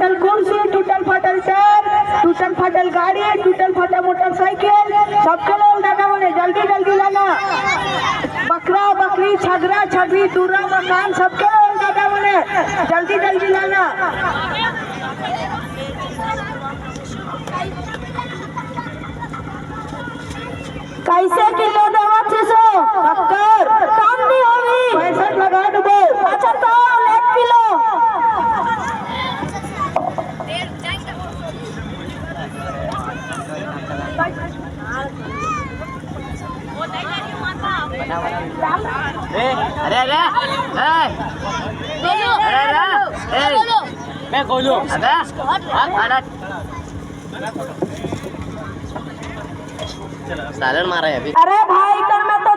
फाटल कुर्सी, टूटल फाटल टायर, टूटल फाटल गाड़ी, टूटल फाटल मोटरसाइकिल, सबके लोग दादा बोले जल्दी जल्दी लाना। बकरा बकरी, छगरा छगरी, दूरा मकान, सबके लोग दादा बोले जल्दी जल्दी लाना। कैसे किलो देवा 600? 70 कम भी होगी, 65 लगा दो। अच्छा तो 1 किलो। अरे अरे मैं बोलूं सालन मारा है अभी। अरे भाई कर मैं तो